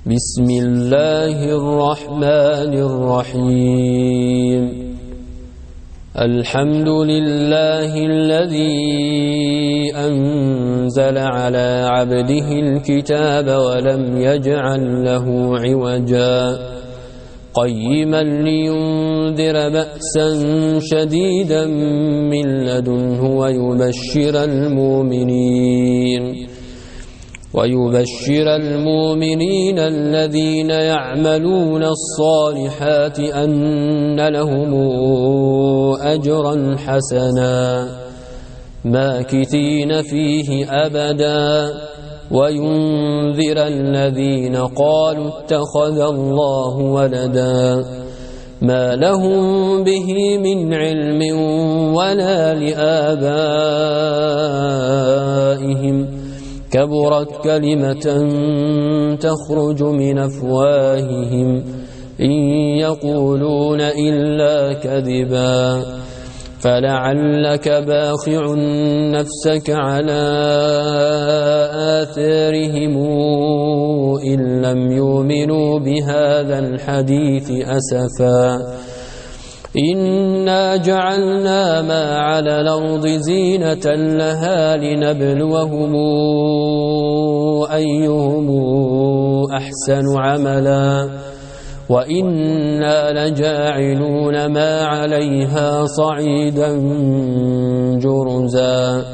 بسم الله الرحمن الرحيم الحمد لله الذي أنزل على عبده الكتاب ولم يجعل له عوجا قيما لينذر بأسا شديدا من لدنه ويبشر المؤمنين الذين يعملون الصالحات أن لهم أجرا حسنا ماكثين فيه أبدا وينذر الذين قالوا اتخذ الله ولدا ما لهم به من علم ولا لآبائهم كبرت كلمة تخرج من أفواههم إن يقولون إلا كذبا فلعلك باخع نفسك على آثارهم إن لم يؤمنوا بهذا الحديث أسفا إنا جعلنا ما على الأرض زينة لها لنبلوهم أيهم أحسن عملا وإنا لجاعلون ما عليها صعيدا جرزا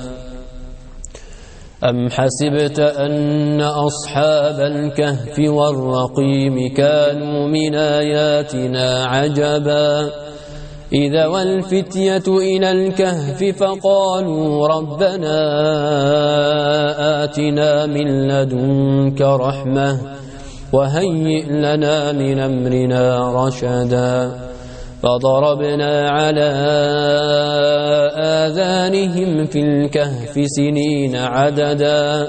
أم حسبت أن أصحاب الكهف والرقيم كانوا من آياتنا عجبا إذا والفتية إلى الكهف فقالوا ربنا آتنا من لدنك رحمة وهيئ لنا من أمرنا رشدا فضربنا على آذانهم في الكهف سنين عددا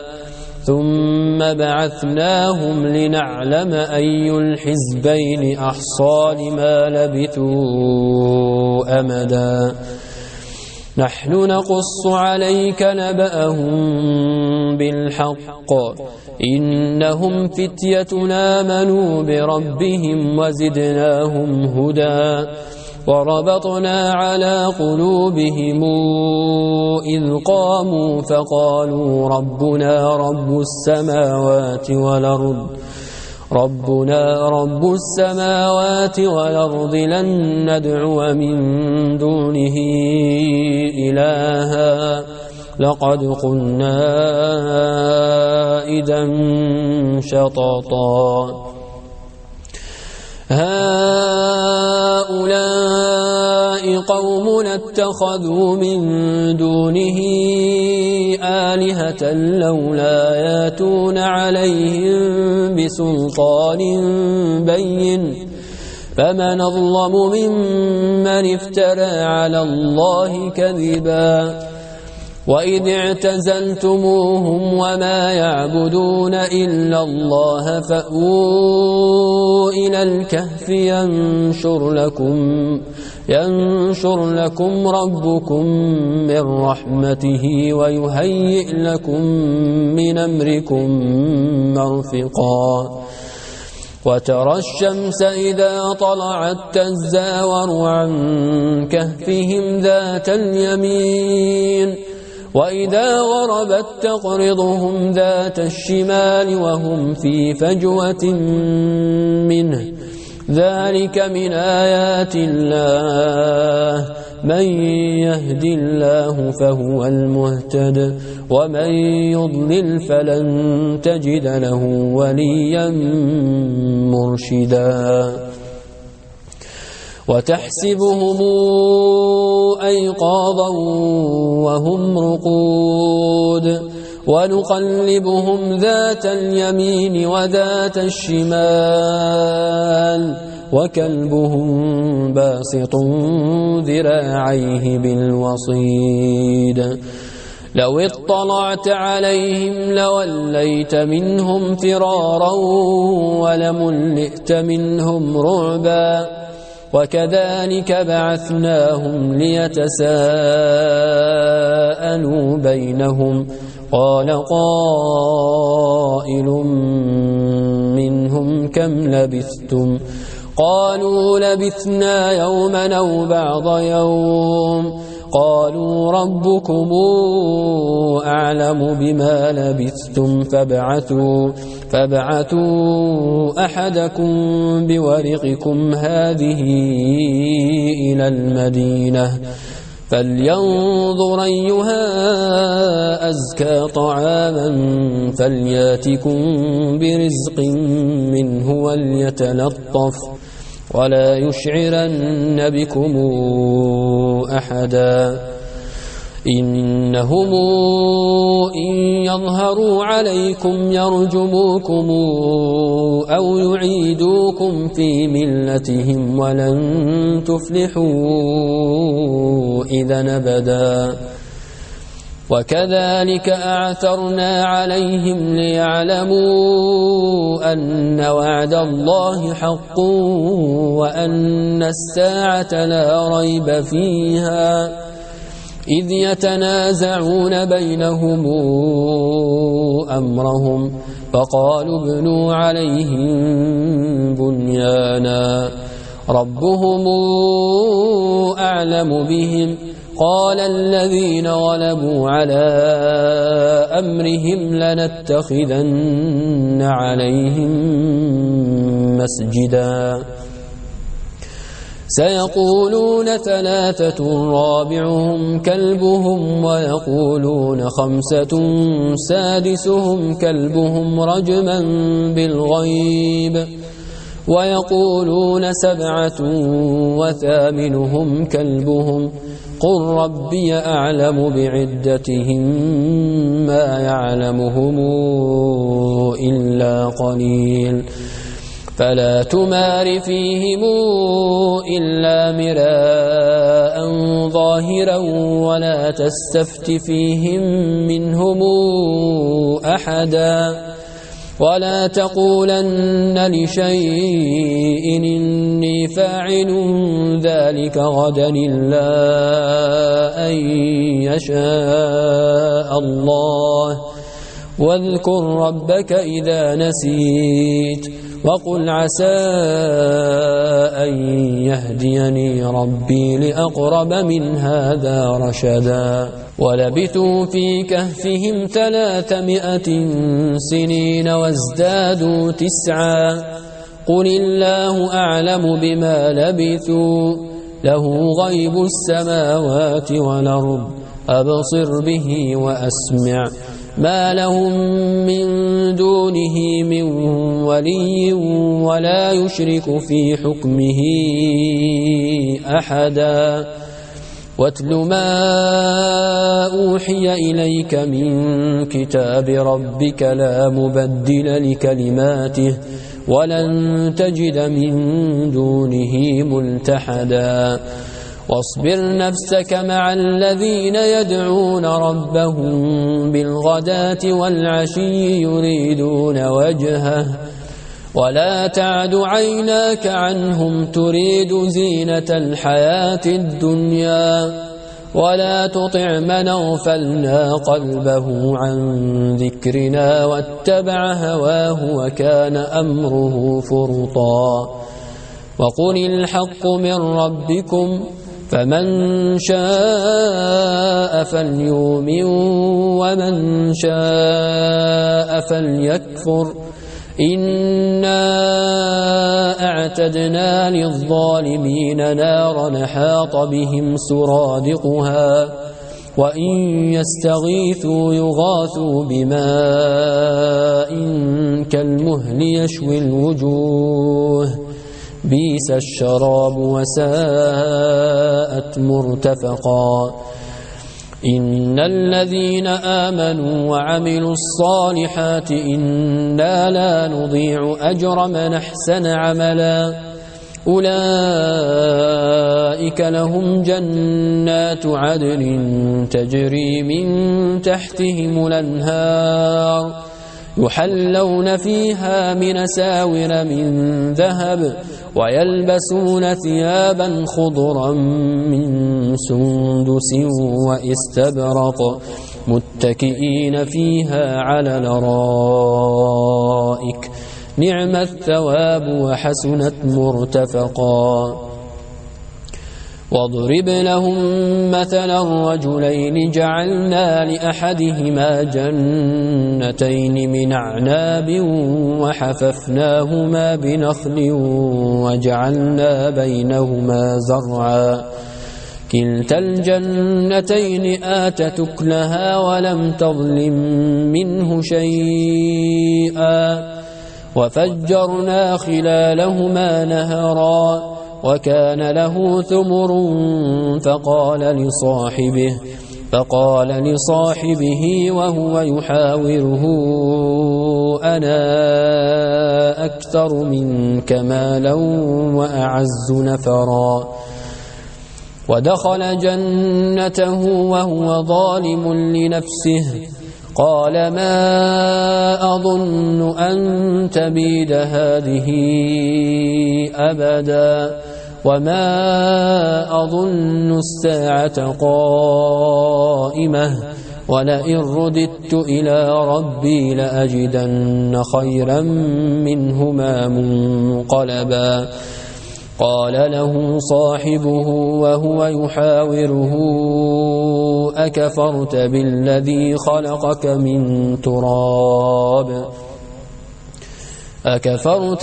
ثم بعثناهم لنعلم أي الحزبين أحصى لما لبثوا أمدا نحن نقص عليك نبأهم بالحق إنهم فتية آمنوا بربهم وزدناهم هدى وربطنا على قلوبهم إذ قاموا فقالوا ربنا رب السماوات والأرض لن ندعو من دونه إلها لقد قلنا إذا شططا هؤلاء قومنا اتخذوا من دونه آلهة لولا ياتون عليهم بسلطان بين فمن أظلم ممن افترى على الله كذبا وإذ اعتزلتموهم وما يعبدون إلا الله فأووا إلى الكهف ينشر لكم ربكم من رحمته ويهيئ لكم من أمركم مرفقا وترى الشمس إذا طلعت تزاور عن كهفهم ذات اليمين وإذا غربت تقرضهم ذات الشمال وهم في فجوة منه ذلك من آيات الله من يهد الله فهو المهتد ومن يضلل فلن تجد له وليا مرشدا وتحسبهم أيقاظا وهم رقود ونقلبهم ذات اليمين وذات الشمال وكلبهم باسط ذراعيه بالوصيد لو اطلعت عليهم لوليت منهم فرارا ولملئت منهم رعبا وكذلك بعثناهم ليتساءلوا بينهم قال قائل منهم كم لبثتم قالوا لبثنا يوما أو بعض يوم قالوا ربكم أعلم بما لبثتم فابعثوا أحدكم بورقكم هذه إلى المدينة فلينظر أيها أزكى طعاما فلياتكم برزق منه وليتلطف ولا يشعرن بكم أحدا إنهم إن يظهروا عليكم يرجموكم أو يعيدوكم في ملتهم ولن تفلحوا إذا أبدا وكذلك أعثرنا عليهم ليعلموا أن وعد الله حق وأن الساعة لا ريب فيها إذ يتنازعون بينهم أمرهم فقالوا ابنوا عليهم بنيانا ربهم أعلم بهم قال الذين غلبوا على أمرهم لنتخذن عليهم مسجدا سيقولون ثلاثة رابعهم كلبهم ويقولون خمسة سادسهم كلبهم رجما بالغيب ويقولون سبعة وثامنهم كلبهم قل ربي أعلم بعدتهم ما يعلمهم إلا قليل فلا تمار فيهم إلا مراء ظاهرا ولا تستفت فيهم منهم أحدا ولا تقولن لشيء إني فاعل ذلك غدا إلا أن يشاء الله واذكر ربك إذا نسيت وقل عسى أن يهديني ربي لأقرب من هذا رشدا ولبثوا في كهفهم 300 سنين وازدادوا 9 قل الله أعلم بما لبثوا له غيب السماوات والأرض أبصر به وأسمع ما لهم من دونه من ولي ولا يشرك في حكمه أحدا واتل ما أوحي إليك من كتاب ربك لا مبدل لكلماته ولن تجد من دونه ملتحدا واصبر نفسك مع الذين يدعون ربهم بالغداة والعشي يريدون وجهه ولا تعد عيناك عنهم تريد زينة الحياة الدنيا ولا تطع من أغفلنا قلبه عن ذكرنا واتبع هواه وكان أمره فرطا وقل الحق من ربكم فمن شاء فليؤمن ومن شاء فليكفر إنا أعتدنا للظالمين نارا حاط بهم سرادقها وإن يستغيثوا يغاثوا بماء كالمهل يشوي الوجوه بئس الشراب وساءت مرتفقا إن الذين آمنوا وعملوا الصالحات إنا لا نضيع أجر من أحسن عملا أولئك لهم جنات عدن تجري من تحتهم الأنهار يحلون فيها من ساور من ذهب ويلبسون ثيابا خضرا من سندس واستبرق متكئين فيها على الارائك نعم الثواب وحسنت مرتفقا واضرب لهم مثلا رجلين جعلنا لأحدهما جنتين من أعناب وحففناهما بنخل وجعلنا بينهما زرعا كلتا الجنتين آتت أكلها ولم تظلم منه شيئا وفجرنا خلالهما نهرا وكان له ثمر فقال لصاحبه وهو يحاوره أنا أكثر منك مالا وأعز نفرا ودخل جنته وهو ظالم لنفسه قال ما أظن أن تبيد هذه أبدا وما أظن الساعة قائمة ولئن رددت إلى ربي لأجدن خيرا منهما منقلبا قال له صاحبه وهو يحاوره أكفرت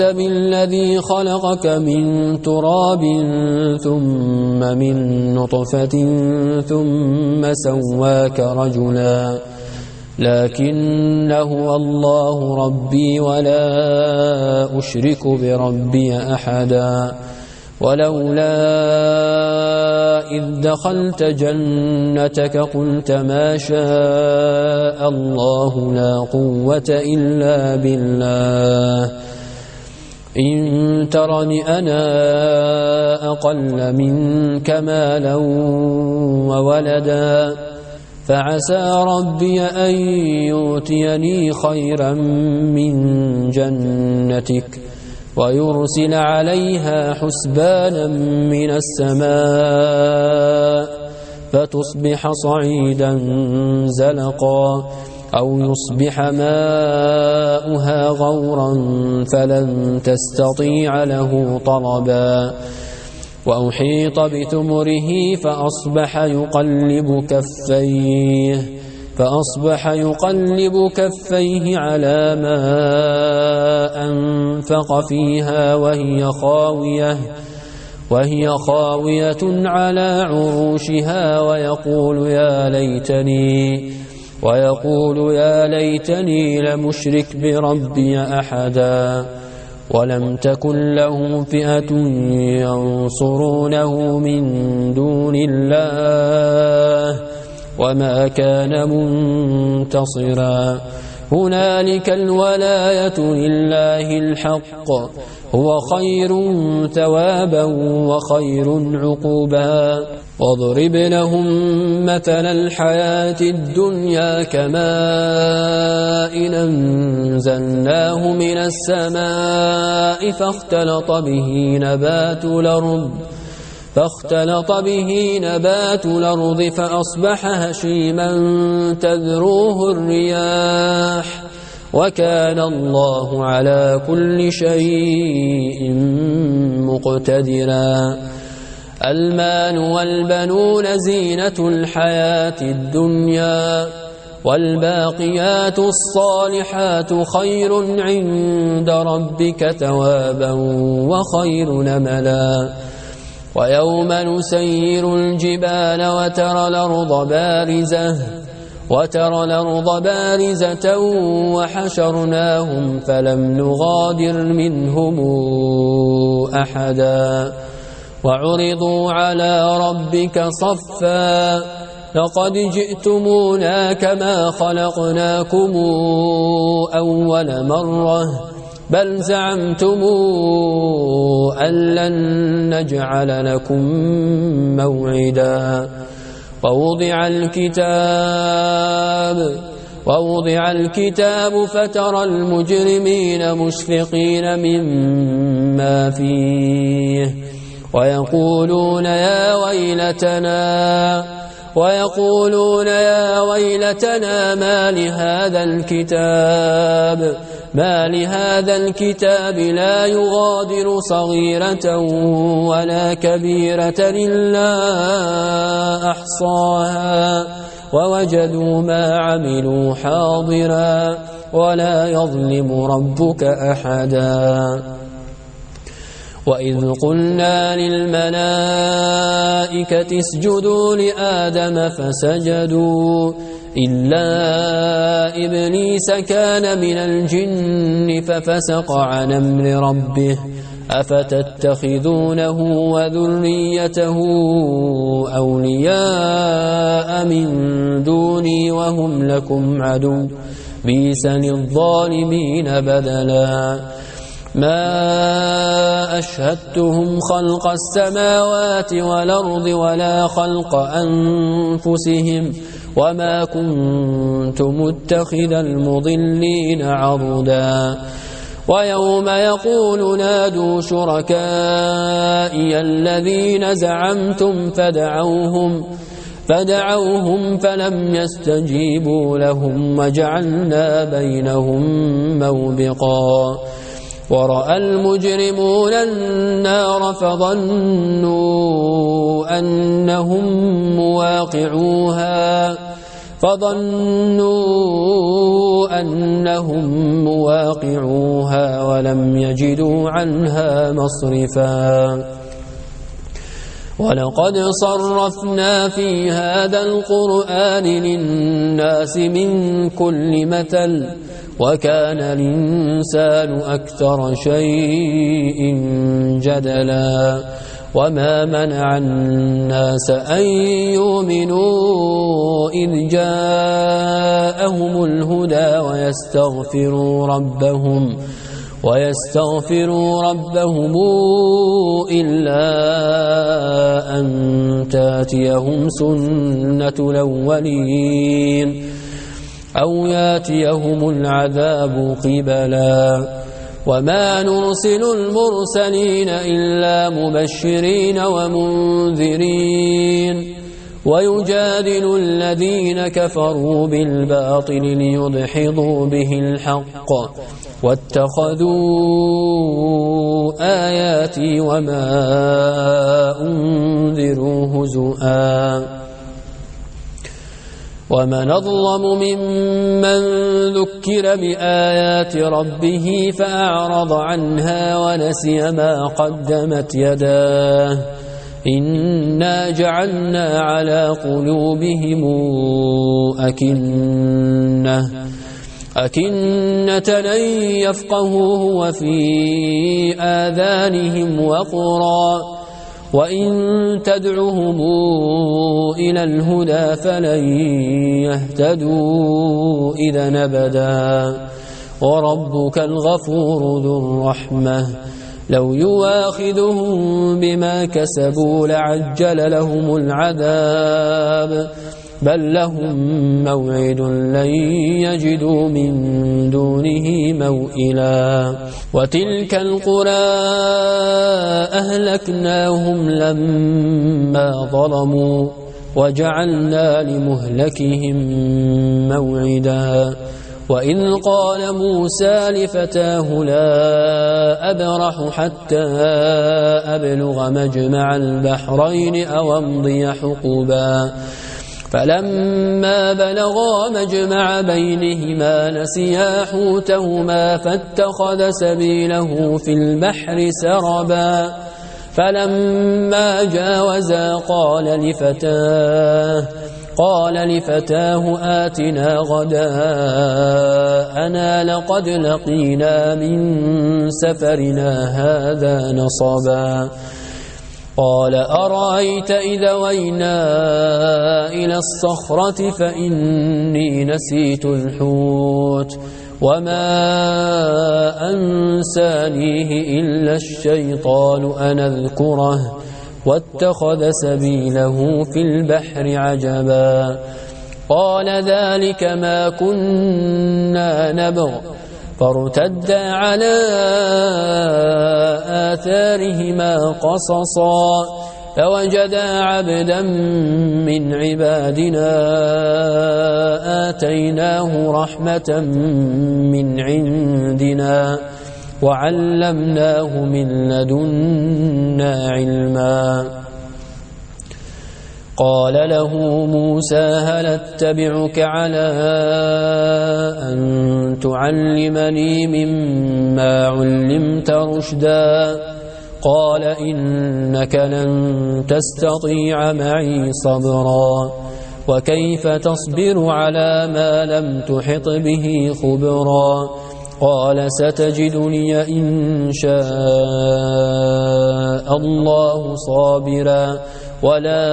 بالذي خلقك من تراب ثم من نطفة ثم سواك رجلا لكن هو الله ربي ولا أشرك بربي أحدا ولولا إذ دخلت جنتك قلت ما شاء الله لا قوة إلا بالله إن ترني أنا أقل منك مالا وولدا فعسى ربي أن يؤتيني خيرا من جنتك ويرسل عليها حسبانا من السماء فتصبح صعيدا زلقا أو يصبح ماؤها غورا فلن تستطيع له طلبا وأحيط بثمره فأصبح يقلب كفيه على ما أنفق فيها وهي خاوية على عروشها ويقول يا ليتني لمشرك بربي أحدا ولم تكن له فئة ينصرونه من دون الله وما كان منتصرا هنالك الولاية لله الحق هو خير ثوابا وخير عقوبا واضرب لهم مثل الحياة الدنيا كماء أنزلناه من السماء فاختلط به نبات الأرض فأصبح هشيما تذروه الرياح وكان الله على كل شيء مقتدرا المال والبنون زينة الحياة الدنيا والباقيات الصالحات خير عند ربك ثوابا وخير نملا ويوم نسير الجبال وترى الأرض بارزة وحشرناهم فلم نغادر منهم أحدا وعرضوا على ربك صفا لقد جئتمونا كما خلقناكم أول مرة بل زعمتم أن لن نجعل لكم موعدا ووضع الكتاب فترى المجرمين مشفقين مما فيه ويقولون يا ويلتنا ما لهذا الكتاب ما لهذا الكتاب لا يغادر صغيرة ولا كبيرة إلا أحصاها ووجدوا ما عملوا حاضرا ولا يظلم ربك أحدا وإذ قلنا للملائكة اسجدوا لآدم فسجدوا إلا إبليس كان من الجن ففسق عن أمر ربه أفتتخذونه وذريته أولياء من دوني وهم لكم عدو بئس للظالمين بدلا ما أشهدتهم خلق السماوات والأرض ولا خلق أنفسهم وما كنت متخذ المضلين عضدا ويوم يقول نادوا شركائي الذين زعمتم فدعوهم فلم يستجيبوا لهم وجعلنا بينهم موبقا ورأى المجرمون النار فظنوا أنهم مواقعوها ولم يجدوا عنها مصرفا ولقد صرفنا في هذا القرآن للناس من كل مثل وكان الإنسان أكثر شيء جدلا وما منع الناس أن يؤمنوا إذ جاءهم الهدى ويستغفروا ربهم إلا أن تاتيهم سنة الأولين أو ياتيهم العذاب قبلا وما نرسل المرسلين إلا مبشرين ومنذرين ويجادل الذين كفروا بالباطل ليدحضوا به الحق واتخذوا آياتي وما أنذروا هزؤا ومن أظلم ممن ذكر بآيات ربه فأعرض عنها ونسي ما قدمت يداه إنا جعلنا على قلوبهم أكنة أن يفقهوه وفي آذانهم وقرا وإن تدعهم إلى الهدى فلن يهتدوا إذا أبدا وربك الغفور ذو الرحمة لو يواخذهم بما كسبوا لعجل لهم العذاب بل لهم موعد لن يجدوا من دونه موئلا وتلك القرى أهلكناهم لما ظلموا وجعلنا لمهلكهم موعدا وإذ قال موسى لفتاه لا أبرح حتى أبلغ مجمع البحرين أو أمضي حقبا فلما بلغا مجمع بينهما نسيا حوتهما فاتخذ سبيله في البحر سربا فلما جاوزا قال لفتاه آتنا غداءنا لقد لقينا من سفرنا هذا نصبا قال أرأيت إذا وينا إلى الصخرة فإني نسيت الحوت وما أنسانيه إلا الشيطان أن أذكره واتخذ سبيله في البحر عجبا قال ذلك ما كنا نبغ فارتدا على آثارهما قصصا فوجدا عبدا من عبادنا آتيناه رحمة من عندنا وعلمناه من لدنا علما. قال له موسى هل اتبعك على أن تعلمني مما علمت رشدا؟ قال إنك لن تستطيع معي صبرا وكيف تصبر على ما لم تحط به خبرا؟ قال ستجدني إن شاء الله صابرا ولا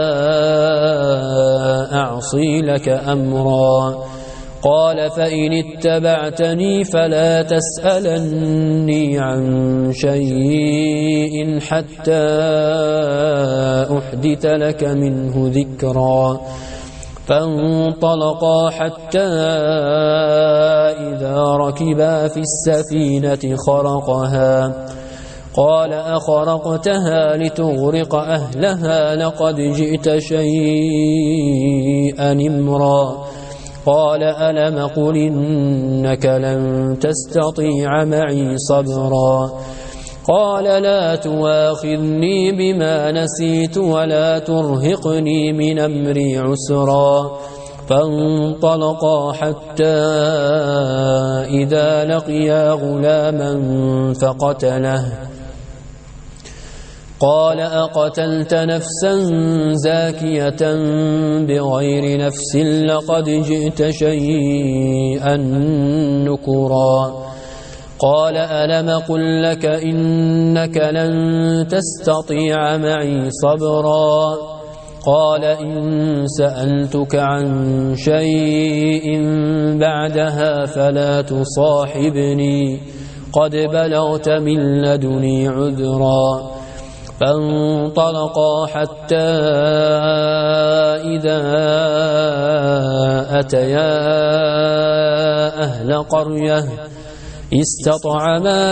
أعصي لك أمرا. قال فإن اتبعتني فلا تسألني عن شيء حتى أحدث لك منه ذكرا. فانطلقا حتى إذا ركبا في السفينة خرقها قال أخرقتها لتغرق أهلها لقد جئت شيئا إمرا. قال ألم قل إنك لن تستطيع معي صبرا؟ قال لا تواخذني بما نسيت ولا ترهقني من أمري عسرا. فانطلقا حتى إذا لقيا غلاما فقتله قال أقتلت نفسا زاكية بغير نفس لقد جئت شيئا نكرا. قال ألم قل لك إنك لن تستطيع معي صبرا؟ قال إن سألتك عن شيء بعدها فلا تصاحبني قد بلغت من لدني عذرا. فانطلقا حتى إذا أتيا أهل قرية استطعما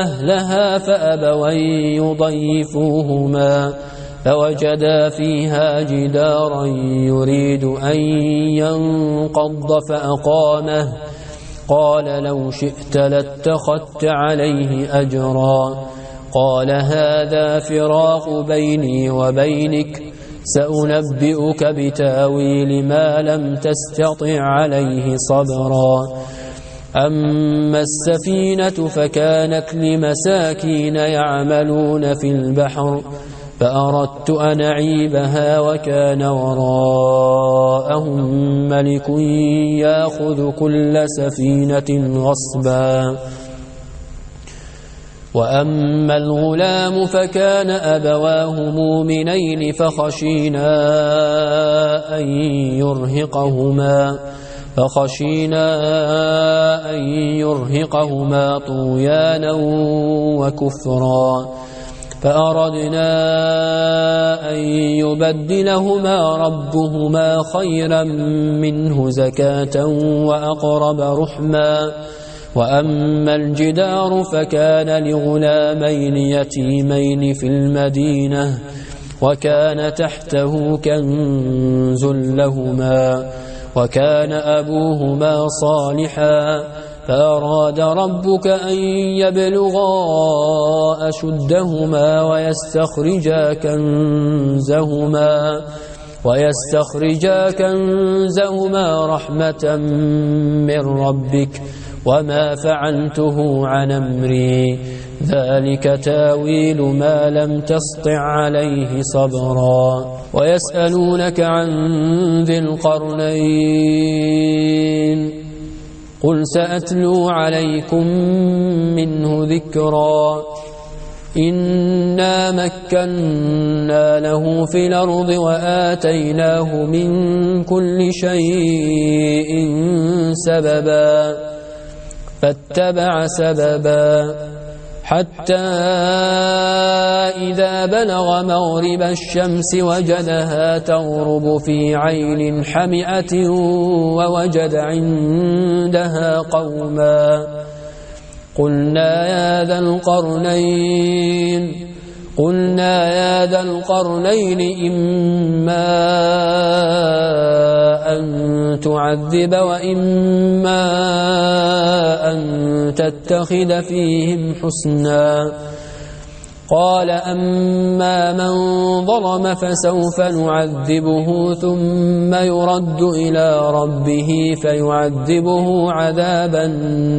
أهلها فأبوا يضيفوهما فوجدا فيها جدارا يريد أن ينقض فأقامه قال لو شئت لاتخذت عليه أجرا. قال هذا فراق بيني وبينك سأنبئك بتاويل ما لم تستطع عليه صبرا. أما السفينة فكانت لمساكين يعملون في البحر فأردت أن أعيبها وكان وراءهم ملك يأخذ كل سفينة غصبا. وأما الغلام فكان أبواه مؤمنين فخشينا أن يرهقهما طغيانا وكفرا. فأردنا أن يبدلهما ربهما خيرا منه زكاة وأقرب رحما. وأما الجدار فكان لغلامين يتيمين في المدينة وكان تحته كنز لهما وكان أبوهما صالحا فأراد ربك أن يبلغا أشدهما ويستخرجا كنزهما رحمة من ربك وما فعلته عن أمري ذلك تاويل ما لم تسطع عليه صبرا. ويسألونك عن ذي القرنين قل سأتلو عليكم منه ذكرا. إنا مكنا له في الأرض وآتيناه من كل شيء سببا فاتبع سببا حتى إذا بلغ مغرب الشمس وجدها تغرب في عين حمئة ووجد عندها قوما قلنا يا ذا القرنين قلنا يا ذا القرنين إما أن تعذب وإما أن تتخذ فيهم حسنا قال أما من ظلم فسوف نعذبه ثم يرد إلى ربه فيعذبه عذابا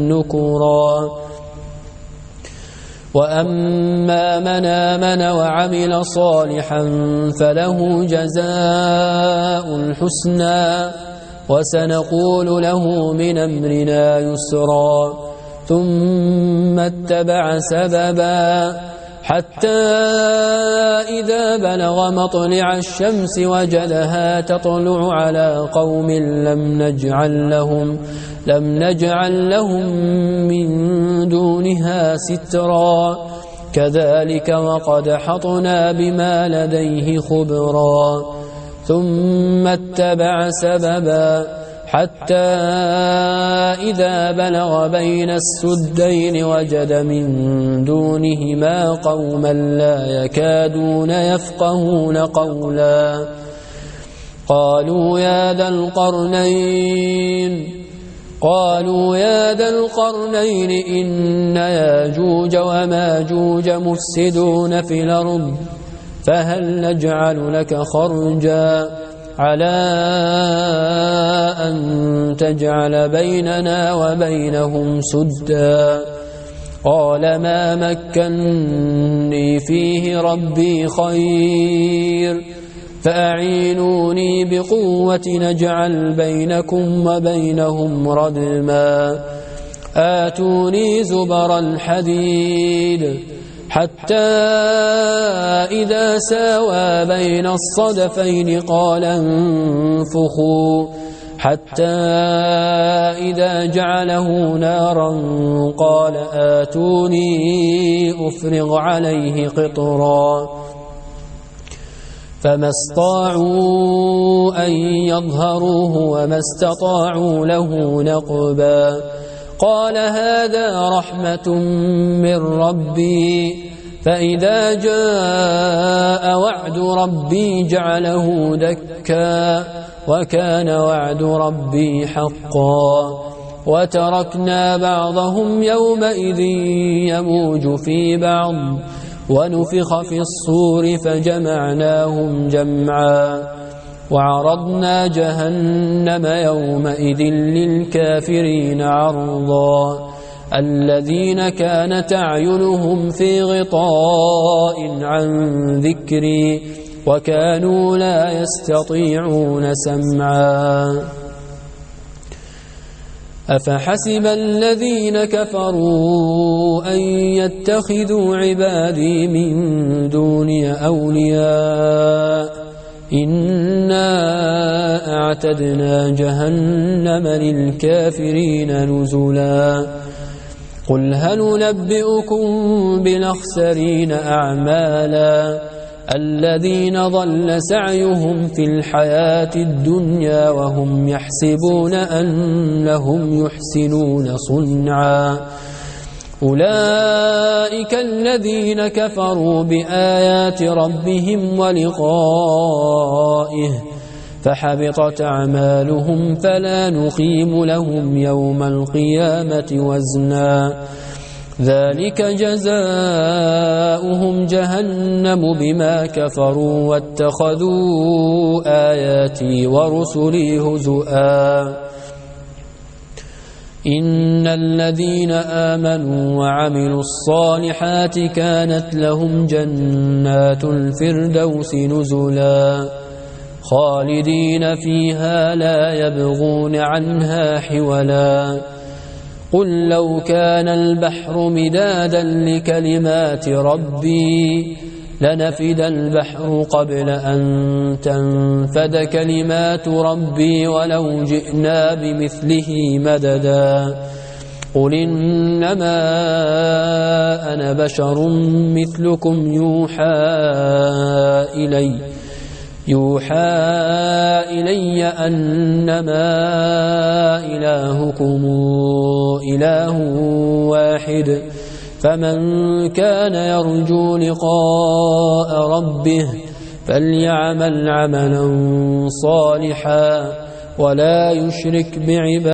نكرا وأما من آمن وعمل صالحا فله جزاء الحسنى وسنقول له من أمرنا يسرا ثم اتبع سببا حتى إذا بلغ مطلع الشمس وجدها تطلع على قوم لم نجعل لهم من دونها سترا كذلك وقد حطنا بما لديه خبرا ثم اتبع سببا حتى إذا بلغ بين السدين وجد من دونهما قوما لا يكادون يفقهون قولا قالوا يا ذا القرنين إن ياجوج وماجوج مفسدون في الأرض فهل نجعل لك خرجا على أن تجعل بيننا وبينهم سدا قال ما مكنني فيه ربي خير فأعينوني بقوة نجعل بينكم وبينهم ردما آتوني زبر الحديد حتى إذا ساوى بين الصدفين قال انفخوا حتى إذا جعله نارا قال آتوني أفرغ عليه قطرا فما استطاعوا أن يظهروه وما استطاعوا له نقبا قال هذا رحمة من ربي فإذا جاء وعد ربي جعله دكا وكان وعد ربي حقا وتركنا بعضهم يومئذ يموج في بعض ونفخ في الصور فجمعناهم جمعا وعرضنا جهنم يومئذ للكافرين عرضا الذين كانت أعينهم في غطاء عن ذكري وكانوا لا يستطيعون سمعا أفحسب الذين كفروا أن يتخذوا عبادي من دوني أولياء إنا أعتدنا جهنم للكافرين نزلا قل هل ننبئكم بالأخسرين أعمالا الذين ضل سعيهم في الحياة الدنيا وهم يحسبون أنهم يحسنون صنعا أولئك الذين كفروا بآيات ربهم ولقائه فحبطت أعمالهم فلا نقيم لهم يوم القيامة وزنا ذلك جزاؤهم جهنم بما كفروا واتخذوا آياتي ورسلي هزؤا إن الذين آمنوا وعملوا الصالحات كانت لهم جنات الفردوس نزلا خالدين فيها لا يبغون عنها حولا قل لو كان البحر مدادا لكلمات ربي لنفد البحر قبل أن تنفد كلمات ربي ولو جئنا بمثله مددا قل إنما أنا بشر مثلكم يوحى إلي أنما إلهكم إله واحد فمن كان يرجو لقاء ربه فليعمل عملا صالحا ولا يشرك بعبادة